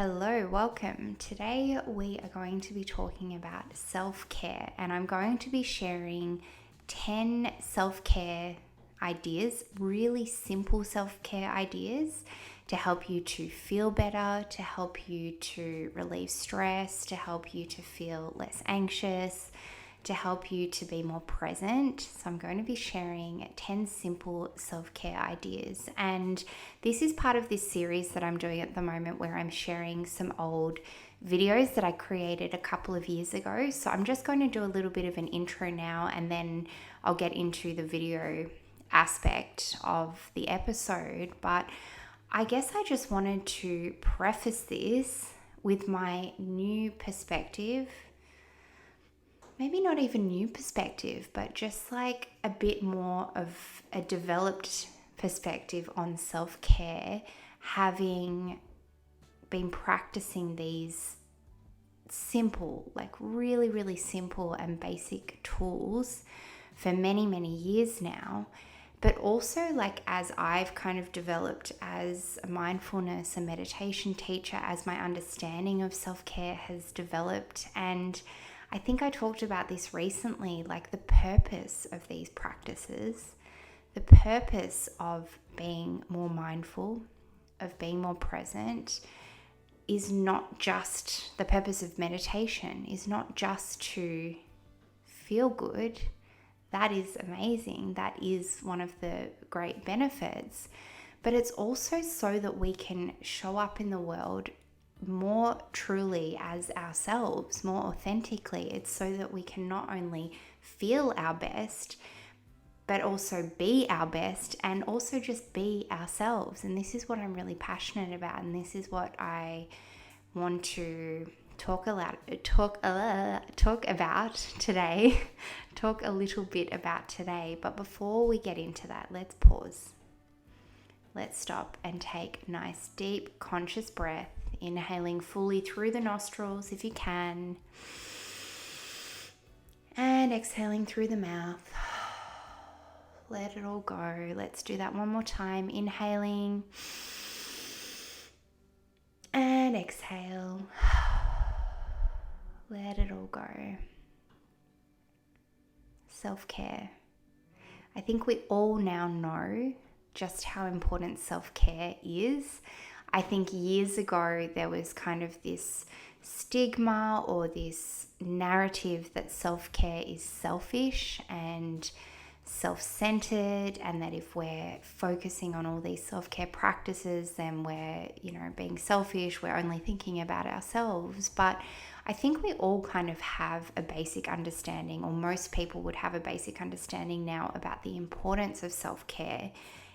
Hello, welcome. Today we are going to be talking about self-care, and I'm going to be sharing 10 self-care ideas, really simple self-care ideas to help you to feel better, to help you to relieve stress, to help you to feel less anxious, to help you to be more present. So I'm going to be sharing 10 simple self-care ideas. And this is part of this series that I'm doing at the moment where I'm sharing some old videos that I created a couple of years ago. So I'm just going to do a little bit of an intro now, and then I'll get into the video aspect of the episode. But I guess I just wanted to preface this with my new perspective. Maybe not even new perspective, but just like a bit more of a developed perspective on self-care, having been practicing these simple, like really, really simple and basic tools for many, many years now. But also, like, as I've kind of developed as a mindfulness and meditation teacher, as my understanding of self-care has developed, and I think I talked about this recently, like the purpose of these practices, the purpose of being more mindful, of being more present, is not just, the purpose of meditation is not just to feel good. That is amazing. That is one of the great benefits. But it's also so that we can show up in the world more truly as ourselves, more authentically. It's so that we can not only feel our best, but also be our best, and also just be ourselves. And this is what I'm really passionate about, and this is what I want to talk about today. Talk a little bit about today. But before we get into that, let's pause. Let's stop and take a nice, deep, conscious breath. Inhaling fully through the nostrils if you can, and exhaling through the mouth. Let it all go. Let's do that one more time. Inhaling and exhale. Let it all go. Self-care. I think we all now know just how important self-care is. I think years ago there was kind of this stigma or this narrative that self-care is selfish and self-centered, and that if we're focusing on all these self-care practices, then we're, being selfish, we're only thinking about ourselves. But I think we all kind of have a basic understanding, or most people would have a basic understanding now about the importance of self-care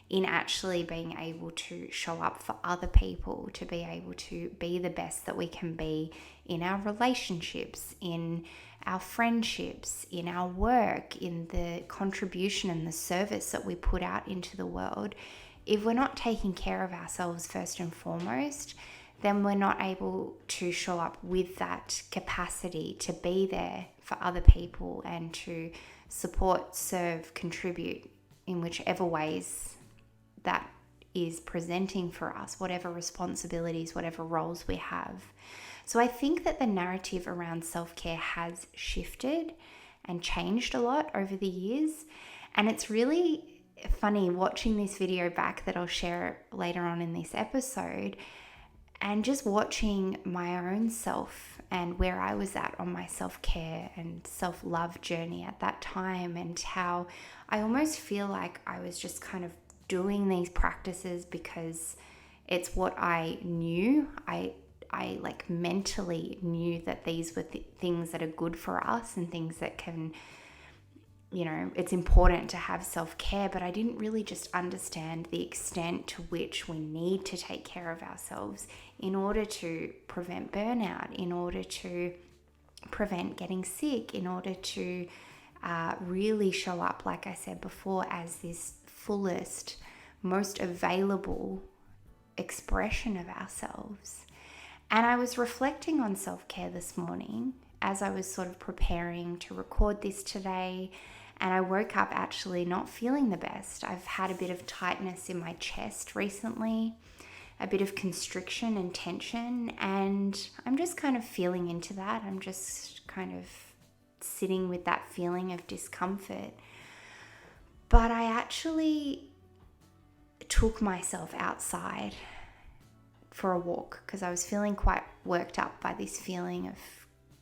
in actually being able to show up for other people, to be able to be the best that we can be in our relationships, in our friendships, in our work, in the contribution and the service that we put out into the world. If we're not taking care of ourselves first and foremost, then we're not able to show up with that capacity to be there for other people and to support, serve, contribute in whichever ways that is presenting for us, whatever responsibilities, whatever roles we have. So I think that the narrative around self-care has shifted and changed a lot over the years. And it's really funny watching this video back that I'll share later on in this episode, and just watching my own self and where I was at on my self-care and self-love journey at that time, and how I almost feel like I was just kind of doing these practices because it's what I knew. I like mentally knew that these were things that are good for us and things that can, it's important to have self-care, but I didn't really just understand the extent to which we need to take care of ourselves in order to prevent burnout, in order to prevent getting sick, in order to really show up, like I said before, as this fullest, most available expression of ourselves. And I was reflecting on self-care this morning as I was sort of preparing to record this today, and I woke up actually not feeling the best. I've had a bit of tightness in my chest recently, a bit of constriction and tension, and I'm just kind of feeling into that. I'm just kind of sitting with that feeling of discomfort. But I actually took myself outside for a walk because I was feeling quite worked up by this feeling of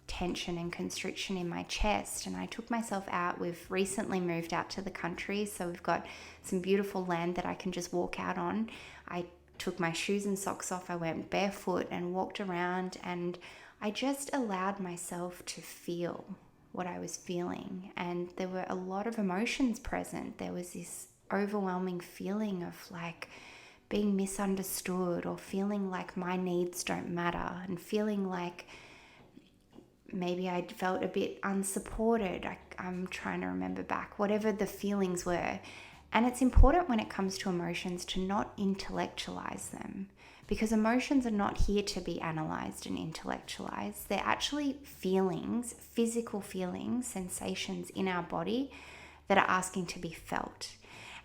tension and constriction in my chest, and I took myself out. We've recently moved out to the country, so we've got some beautiful land that I can just walk out on. I took my shoes and socks off. I went barefoot and walked around, and I just allowed myself to feel what I was feeling. And there were a lot of emotions present. There was this overwhelming feeling of like being misunderstood, or feeling like my needs don't matter, and feeling like maybe I felt a bit unsupported. I'm trying to remember back, whatever the feelings were. And it's important when it comes to emotions to not intellectualize them, because emotions are not here to be analyzed and intellectualized. They're actually feelings, physical feelings, sensations in our body that are asking to be felt.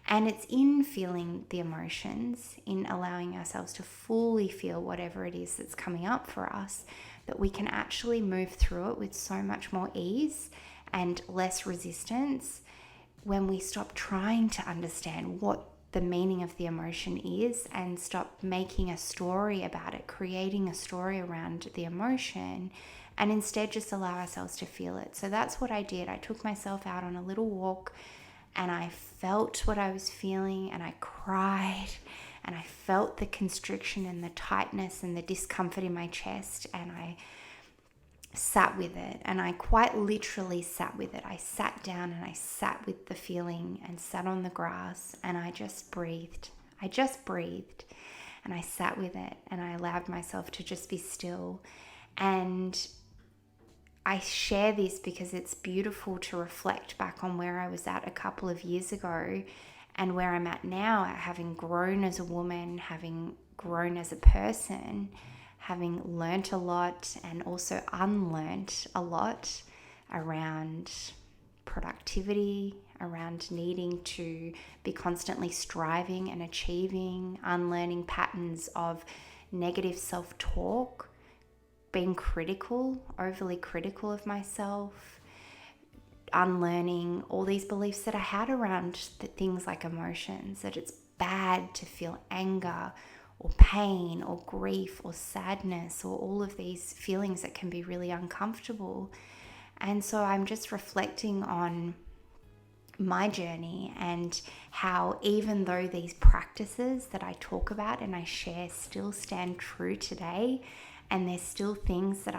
And it's in feeling the emotions, in allowing ourselves to fully feel whatever it is that's coming up for us, that we can actually move through it with so much more ease and less resistance when we stop trying to understand what the meaning of the emotion is and stop making a story about it, creating a story around the emotion, and instead just allow ourselves to feel it. So that's what I did. I took myself out on a little walk, and I felt what I was feeling, and I cried, and I felt the constriction and the tightness and the discomfort in my chest, and I sat with it, and I quite literally sat with it. I sat down and I sat with the feeling and sat on the grass, and I just breathed. And I sat with it, and I allowed myself to just be still. And I share this because it's beautiful to reflect back on where I was at a couple of years ago and where I'm at now, having grown as a woman, having grown as a person, having learnt a lot and also unlearnt a lot around productivity, around needing to be constantly striving and achieving, unlearning patterns of negative self-talk, being critical, overly critical of myself, unlearning all these beliefs that I had around things like emotions, that it's bad to feel anger or pain or grief or sadness or all of these feelings that can be really uncomfortable. And so I'm just reflecting on my journey and how even though these practices that I talk about and I share still stand true today, and there's still things that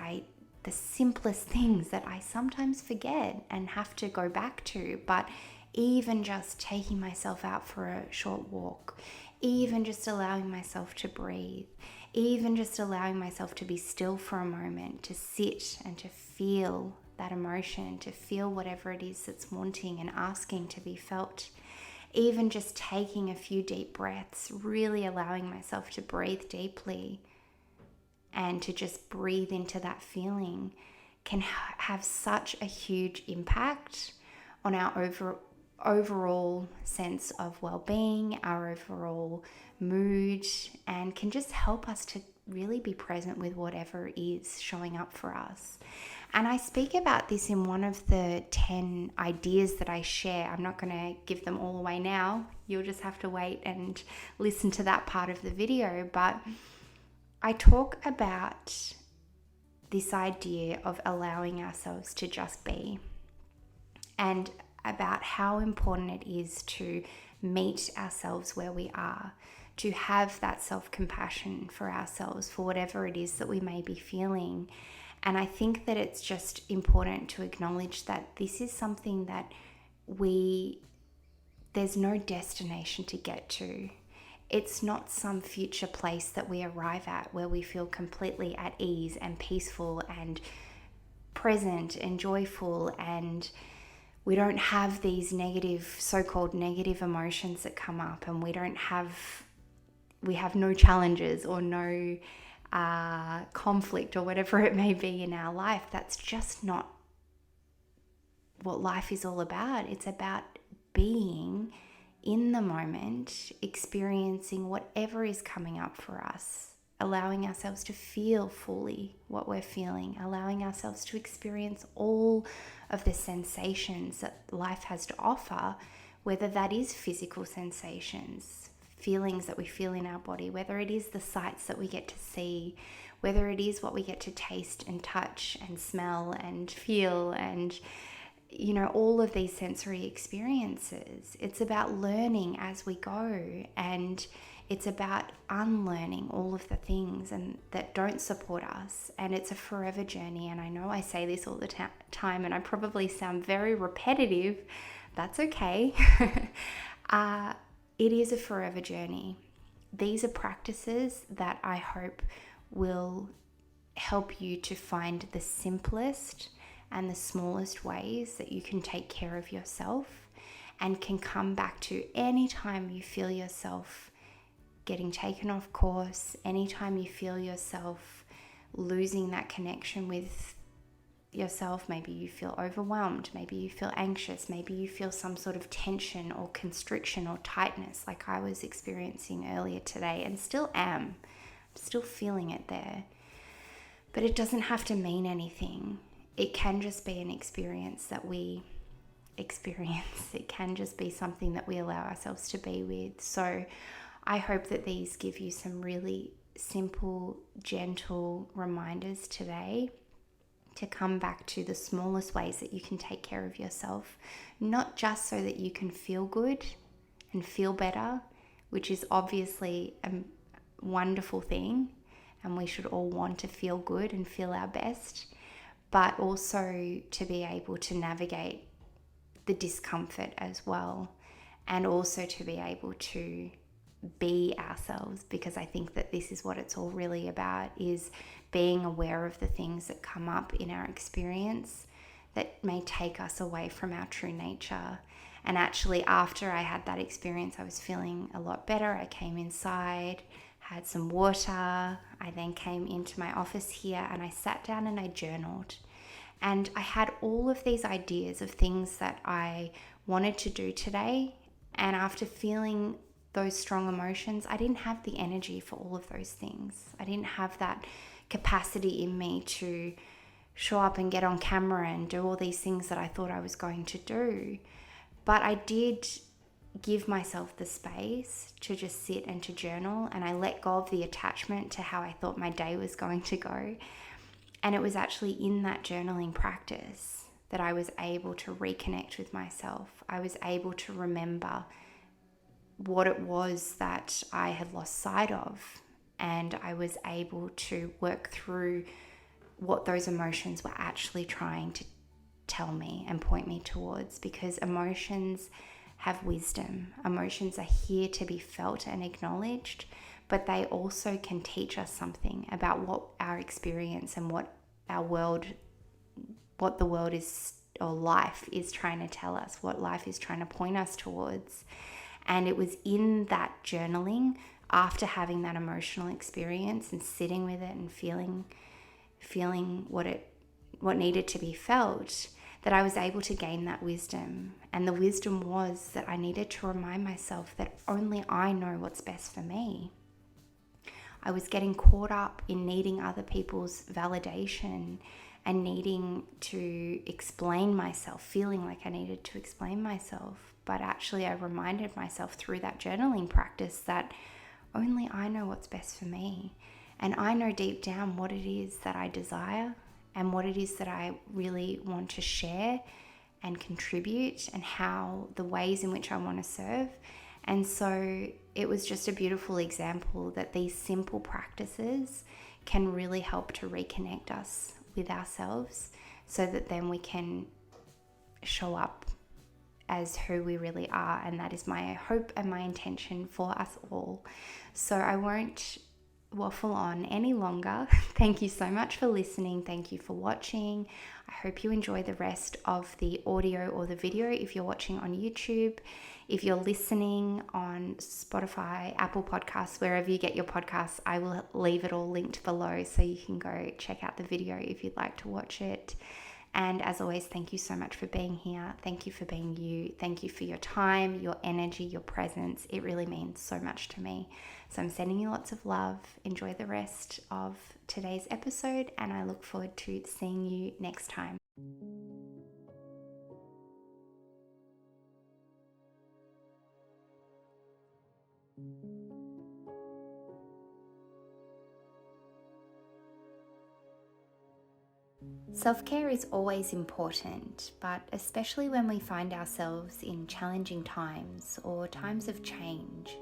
the simplest things that I sometimes forget and have to go back to, but even just taking myself out for a short walk, even just allowing myself to breathe, even just allowing myself to be still for a moment, to sit and to feel that emotion, to feel whatever it is that's wanting and asking to be felt, even just taking a few deep breaths, really allowing myself to breathe deeply and to just breathe into that feeling can have such a huge impact on our overall sense of well-being, our overall mood, and can just help us to really be present with whatever is showing up for us. And I speak about this in one of the 10 ideas that I share. I'm not going to give them all away now. You'll just have to wait and listen to that part of the video. But I talk about this idea of allowing ourselves to just be, and about how important it is to meet ourselves where we are, to have that self-compassion for ourselves, for whatever it is that we may be feeling. And I think that it's just important to acknowledge that this is something that there's no destination to get to. It's not some future place that we arrive at where we feel completely at ease and peaceful and present and joyful, and we don't have these so-called negative emotions that come up, and we have no challenges or no conflict or whatever it may be in our life. That's just not what life is all about. It's about being in the moment, experiencing whatever is coming up for us, allowing ourselves to feel fully what we're feeling, allowing ourselves to experience all of the sensations that life has to offer, whether that is physical sensations, feelings that we feel in our body, whether it is the sights that we get to see, whether it is what we get to taste and touch and smell and feel and all of these sensory experiences. It's about learning as we go, and it's about unlearning all of the things and that don't support us. And it's a forever journey. And I know I say this all the time, and I probably sound very repetitive. That's okay. It is a forever journey. These are practices that I hope will help you to find the simplest and the smallest ways that you can take care of yourself, and can come back to anytime you feel yourself getting taken off course, anytime you feel yourself losing that connection with yourself. Maybe you feel overwhelmed, maybe you feel anxious, maybe you feel some sort of tension or constriction or tightness like I was experiencing earlier today and still am. I'm still feeling it there. But it doesn't have to mean anything. It can just be an experience that we experience. It can just be something that we allow ourselves to be with. So I hope that these give you some really simple, gentle reminders today to come back to the smallest ways that you can take care of yourself, not just so that you can feel good and feel better, which is obviously a wonderful thing, and we should all want to feel good and feel our best, but also to be able to navigate the discomfort as well, and also to be able to be ourselves, because I think that this is what it's all really about, is being aware of the things that come up in our experience that may take us away from our true nature. And actually, after I had that experience, I was feeling a lot better. I came inside, had some water. I then came into my office here and I sat down and I journaled. And I had all of these ideas of things that I wanted to do today. And after feeling those strong emotions, I didn't have the energy for all of those things. I didn't have that capacity in me to show up and get on camera and do all these things that I thought I was going to do. But I did give myself the space to just sit and to journal, and I let go of the attachment to how I thought my day was going to go. And it was actually in that journaling practice that I was able to reconnect with myself. I was able to remember what it was that I had lost sight of, and I was able to work through what those emotions were actually trying to tell me and point me towards, because emotions have wisdom. Emotions are here to be felt and acknowledged, but they also can teach us something about what our experience and what the world is, or life is trying to tell us, what life is trying to point us towards. And it was in that journaling, after having that emotional experience and sitting with it and feeling what needed to be felt, that I was able to gain that wisdom. And the wisdom was that I needed to remind myself that only I know what's best for me. I was getting caught up in needing other people's validation and needing to explain myself, feeling like I needed to explain myself. But actually, I reminded myself through that journaling practice that only I know what's best for me. And I know deep down what it is that I desire and what it is that I really want to share and contribute, and how the ways in which I want to serve. And so it was just a beautiful example that these simple practices can really help to reconnect us with ourselves, so that then we can show up as who we really are. And that is my hope and my intention for us all. So I won't waffle on any longer. Thank you so much for listening. Thank you for watching. I hope you enjoy the rest of the audio or the video if you're watching on YouTube. If you're listening on Spotify, Apple Podcasts, wherever you get your podcasts, I will leave it all linked below so you can go check out the video if you'd like to watch it. And as always, thank you so much for being here. Thank you for being you. Thank you for your time, your energy, your presence. It really means so much to me. So I'm sending you lots of love. Enjoy the rest of today's episode, and I look forward to seeing you next time. Self-care is always important, but especially when we find ourselves in challenging times or times of change.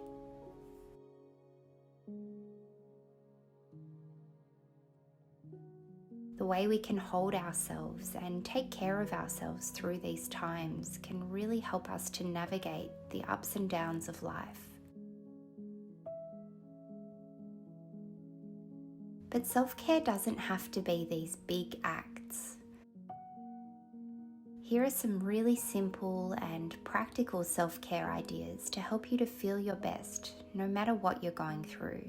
The way we can hold ourselves and take care of ourselves through these times can really help us to navigate the ups and downs of life. But self-care doesn't have to be these big acts. Here are some really simple and practical self-care ideas to help you to feel your best, no matter what you're going through.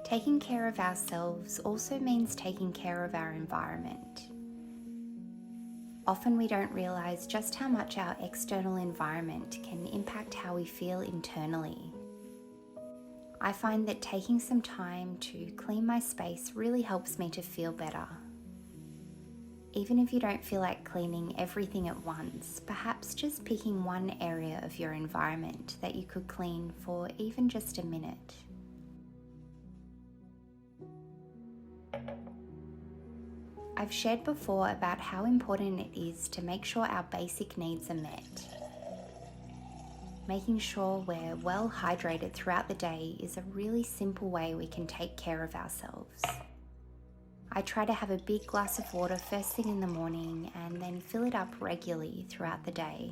Taking care of ourselves also means taking care of our environment. Often we don't realize just how much our external environment can impact how we feel internally. I find that taking some time to clean my space really helps me to feel better. Even if you don't feel like cleaning everything at once, perhaps just picking one area of your environment that you could clean for even just a minute. I've shared before about how important it is to make sure our basic needs are met. Making sure we're well hydrated throughout the day is a really simple way we can take care of ourselves. I try to have a big glass of water first thing in the morning and then fill it up regularly throughout the day.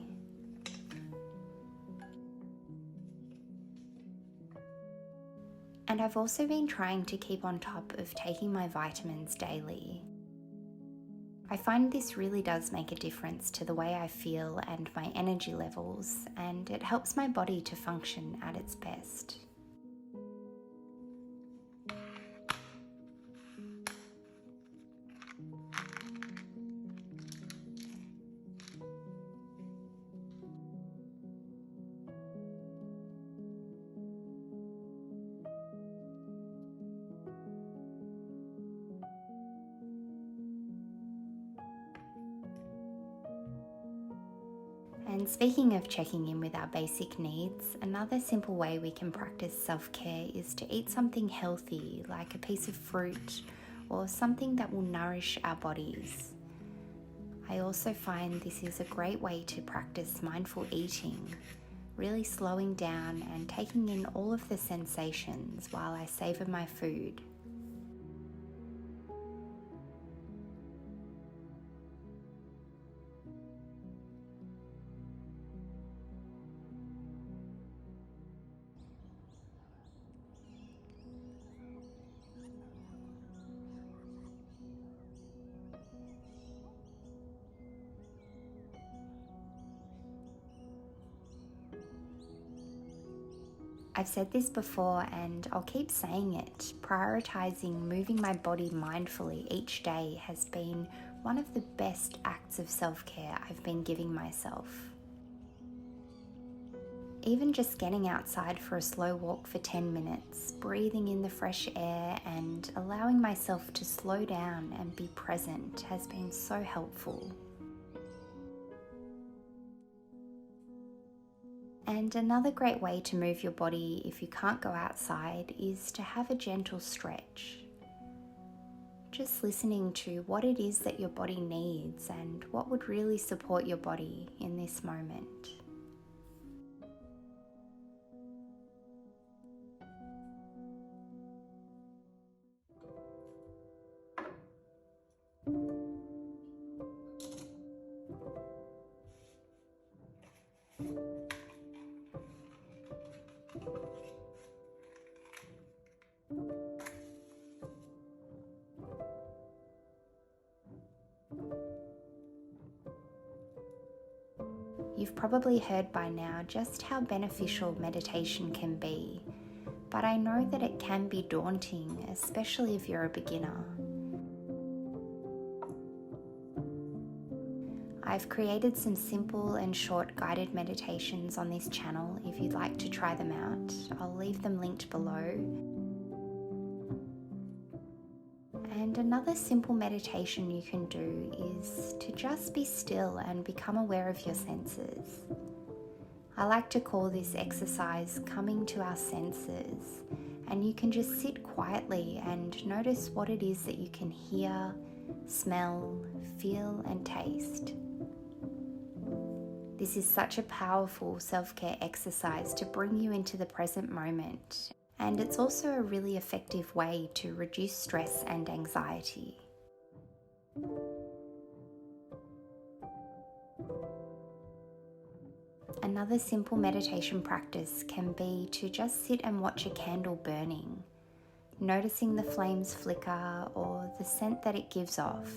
And I've also been trying to keep on top of taking my vitamins daily. I find this really does make a difference to the way I feel and my energy levels, and it helps my body to function at its best. And speaking of checking in with our basic needs, another simple way we can practice self-care is to eat something healthy, like a piece of fruit or something that will nourish our bodies. I also find this is a great way to practice mindful eating, really slowing down and taking in all of the sensations while I savor my food. I've said this before and I'll keep saying it. Prioritizing moving my body mindfully each day has been one of the best acts of self-care I've been giving myself. Even just getting outside for a slow walk for 10 minutes, breathing in the fresh air and allowing myself to slow down and be present has been so helpful. And another great way to move your body if you can't go outside is to have a gentle stretch. Just listening to what it is that your body needs and what would really support your body in this moment. You've probably heard by now just how beneficial meditation can be, but I know that it can be daunting, especially if you're a beginner. I've created some simple and short guided meditations on this channel if you'd like to try them out. I'll leave them linked below. And another simple meditation you can do is to just be still and become aware of your senses. I like to call this exercise coming to our senses, and you can just sit quietly and notice what it is that you can hear, smell, feel, and taste. This is such a powerful self-care exercise to bring you into the present moment, and it's also a really effective way to reduce stress and anxiety. Another simple meditation practice can be to just sit and watch a candle burning, noticing the flames flicker or the scent that it gives off.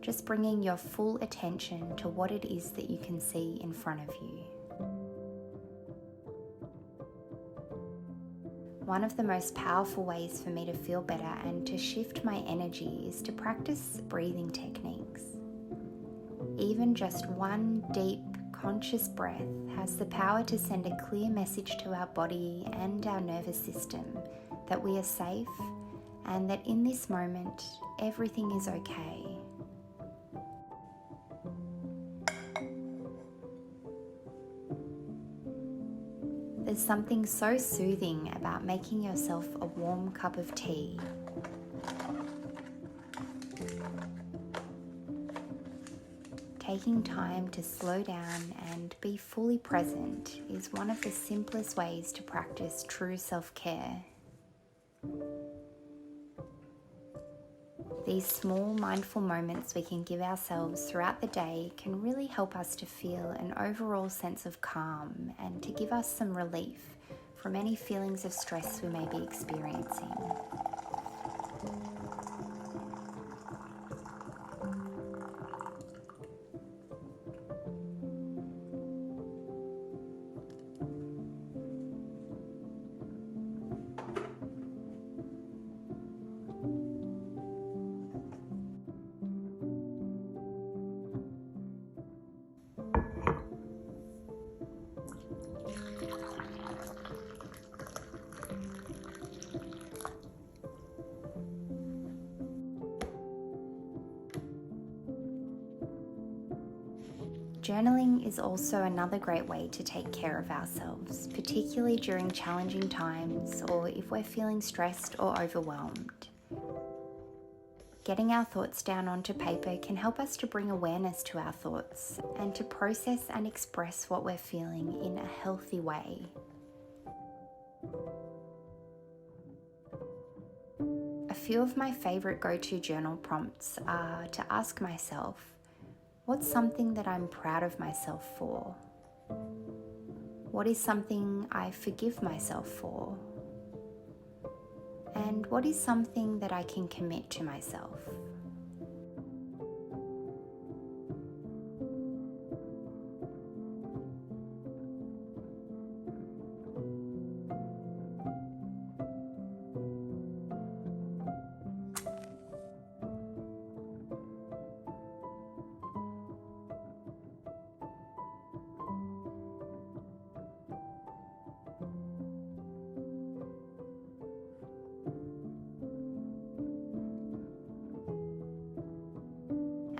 Just bringing your full attention to what it is that you can see in front of you. One of the most powerful ways for me to feel better and to shift my energy is to practice breathing techniques. Even just one deep, conscious breath has the power to send a clear message to our body and our nervous system that we are safe and that in this moment, everything is okay. There's something so soothing about making yourself a warm cup of tea. Taking time to slow down and be fully present is one of the simplest ways to practice true self-care. These small mindful moments we can give ourselves throughout the day can really help us to feel an overall sense of calm and to give us some relief from any feelings of stress we may be experiencing. Journaling is also another great way to take care of ourselves, particularly during challenging times or if we're feeling stressed or overwhelmed. Getting our thoughts down onto paper can help us to bring awareness to our thoughts and to process and express what we're feeling in a healthy way. A few of my favorite go-to journal prompts are to ask myself, what's something that I'm proud of myself for? What is something I forgive myself for? And what is something that I can commit to myself?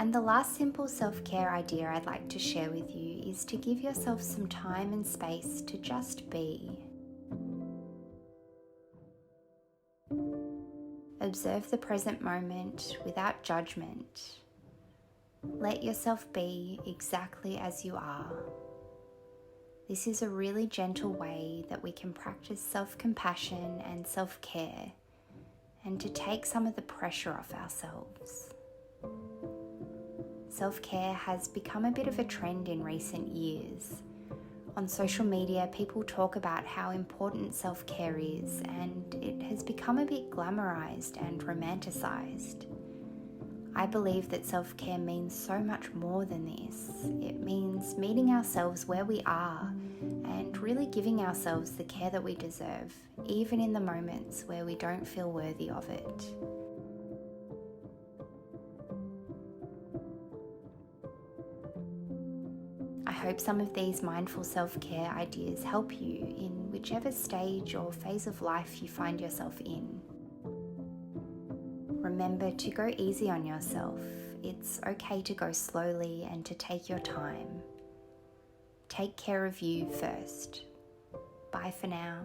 And the last simple self-care idea I'd like to share with you is to give yourself some time and space to just be. Observe the present moment without judgment. Let yourself be exactly as you are. This is a really gentle way that we can practice self-compassion and self-care and to take some of the pressure off ourselves. Self-care has become a bit of a trend in recent years. On social media, people talk about how important self-care is, and it has become a bit glamorized and romanticized. I believe that self-care means so much more than this. It means meeting ourselves where we are and really giving ourselves the care that we deserve, even in the moments where we don't feel worthy of it. I hope some of these mindful self-care ideas help you in whichever stage or phase of life you find yourself in. Remember to go easy on yourself. It's okay to go slowly and to take your time. Take care of you first. Bye for now.